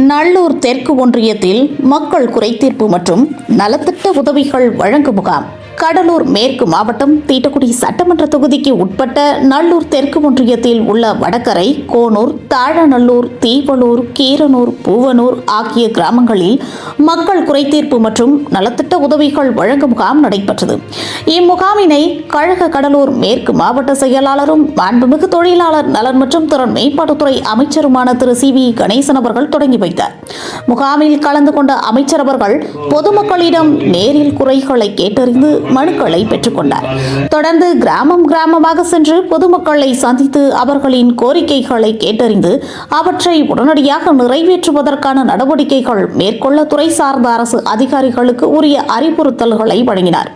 நல்லூர் தெற்கு ஒன்றியத்தில் மக்கள் குறைதீர்ப்பு மற்றும் நலத்திட்ட உதவிகள் வழங்கும் முகாம். கடலூர் மேற்கு மாவட்டம் தீட்டக்குடி சட்டமன்ற தொகுதிக்கு உட்பட்ட நல்லூர் தெற்கு ஒன்றியத்தில் உள்ள வடகரை, கோனூர், தாழநல்லூர், தீவலூர், கீரனூர், பூவனூர் ஆகிய கிராமங்களில் மக்கள் குறைதீர்ப்பு மற்றும் நலத்திட்ட உதவிகள் வழங்கும் முகாம் நடைபெற்றது. இம்முகாமினை கழக கடலூர் மேற்கு மாவட்ட செயலாளரும் மாண்புமிகு தொழிலாளர் நலன் மற்றும் திறன் மேம்பாட்டுத்துறை அமைச்சருமான திரு சி.வி. கணேசன் அவர்கள் தொடங்கி வைத்தார். முகாமில் கலந்து கொண்ட அமைச்சர் அவர்கள் பொதுமக்களிடம் நேரில் குறைகளை கேட்டறிந்து மனுக்களை பெற்றுக்கொண்டார். தொடர்ந்து கிராமமாக சென்று பொதுமக்களை சந்தித்து அவர்களின் கோரிக்கைகளை கேட்டறிந்து அவற்றை உடனடியாக நிறைவேற்றுவதற்கான நடவடிக்கைகள் மேற்கொள்ள துறை சார்ந்த அரசு அதிகாரிகளுக்கு உரிய அறிவுறுத்தல்களை வழங்கினார்.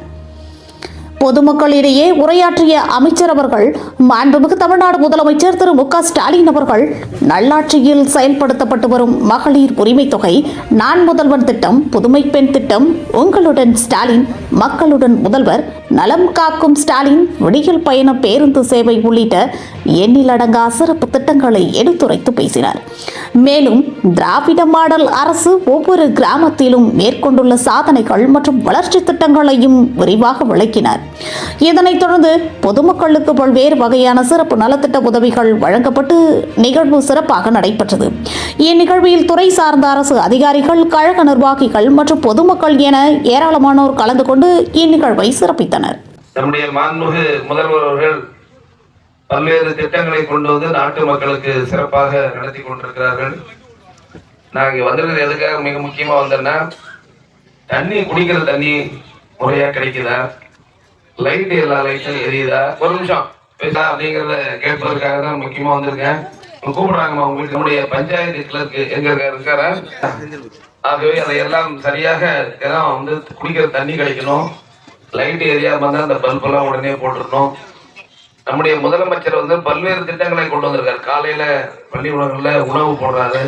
பொதுமக்களிடையே உரையாற்றிய அமைச்சர் அவர்கள் மாண்புமிகு தமிழ்நாடு முதலமைச்சர் திரு மு க ஸ்டாலின் அவர்கள் நல்லாட்சியில் செயல்படுத்தப்பட்டு வரும் மகளிர் உரிமை தொகை, நான் முதல்வன் திட்டம், புதுமை பெண் திட்டம், உங்களுடன் ஸ்டாலின், மக்களுடன் முதல்வர், நலம் காக்கும் ஸ்டாலின், விடியல் பயண பேருந்து சேவை உள்ளிட்ட எண்ணிலடங்கா சிறப்பு திட்டங்களை எடுத்துரைத்து பேசினார். மேலும் திராவிட மாடல் அரசு ஒவ்வொரு கிராமத்திலும் மேற்கொண்டுள்ள சாதனைகள் மற்றும் வளர்ச்சி திட்டங்களையும் விரிவாக விளக்கினார். இதனைத் தொடர்ந்து பொதுமக்களுக்கு பல்வேறு வகையான சிறப்பு நலத்திட்ட உதவிகள் வழங்கப்பட்டு நிகழ்வு சிறப்பாக நடைபெற்றது. இந்நிகழ்வில் துறை சார்ந்த அரசு அதிகாரிகள், கழக நிர்வாகிகள் மற்றும் பொதுமக்கள் என ஏராளமானோர் கலந்து கொண்டு இந்நிகழ்வை சிறப்பித்தனர். நம்முடைய மாண்புமிகு முதல்வர் அவர்கள் பல்வேறு திட்டங்களை கொண்டு வந்து நாட்டு மக்களுக்கு சிறப்பாக நடத்தி கொண்டிருக்கிறார்கள். நான் இங்க வந்திருக்கிறது எதுக்காக மிக முக்கியமா வந்தேன்னா, தண்ணி குடிக்கிற தண்ணி முறையா கிடைக்குதா, லைட் எல்லா லைட்டும் எரியுதா, ஒரு நிமிஷம் பேசலாம் அப்படிங்கிறத கேட்பதற்காக தான் முக்கியமா வந்திருக்கேன். கூப்பிடுறாங்கம்மா உங்களுக்கு. நம்முடைய பஞ்சாயத்து கிளர்க்கு எங்க இருக்காரு. ஆகவே அதையெல்லாம் சரியாக வந்து குடிக்கிற தண்ணி கிடைக்கணும், லைட் எரியாம இருந்தா அந்த பல்பெல்லாம் உடனே போட்டுருணும். நம்முடைய முதலமைச்சர் வந்து பல்வேறு திட்டங்களை கொண்டு வந்திருக்காரு. காலையில பள்ளிக்கூடங்கள்ல உணவு போடுறாரு.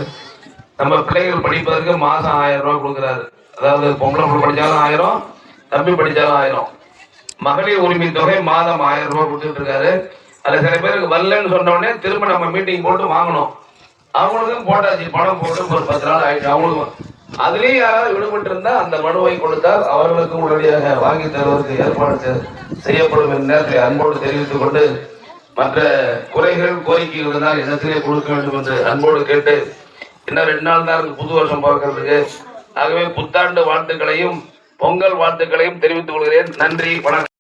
நம்ம பிள்ளைகள் படிப்பதற்கு மாசம் 1000 ரூபாய் கொடுக்குறாரு. அதாவது பொம்பளை படிச்சாலும் 1000, தம்பி படிச்சாலும் 1000. மகளிர் உரிமை தொகை மாதம் 1000 ரூபாய் கொடுத்துட்டு இருக்காரு. அதுல சில பேருக்கு வரலன்னு சொன்ன உடனே திரும்ப நம்ம மீட்டிங் போட்டு வாங்கணும். அவங்களுக்கும் போட்டாச்சு, பணம் போட்டு ஒரு 10 நாள் ஆயிடுச்சு அவங்களுக்கும். அதுலேயும் யாராவது விடுபட்டு இருந்தா அந்த மனுவை கொடுத்தால் அவர்களுக்கும் உடனடியாக வாங்கி தருவதற்கு ஏற்பாடு செய்யப்படும் என்ற நேரத்தை அன்போடு தெரிவித்துக் கொண்டு, மற்ற குறைகள் கோரிக்கைகள் இருந்தால் இடத்திலே கொடுக்க வேண்டும் என்று அன்போடு கேட்டு, இன்னும் 2 நாள் தான் புது வருஷம் பார்க்கறதுக்கு. ஆகவே புத்தாண்டு வாழ்த்துக்களையும் பொங்கல் வாழ்த்துக்களையும் தெரிவித்துக் கொள்கிறேன். நன்றி, வணக்கம்.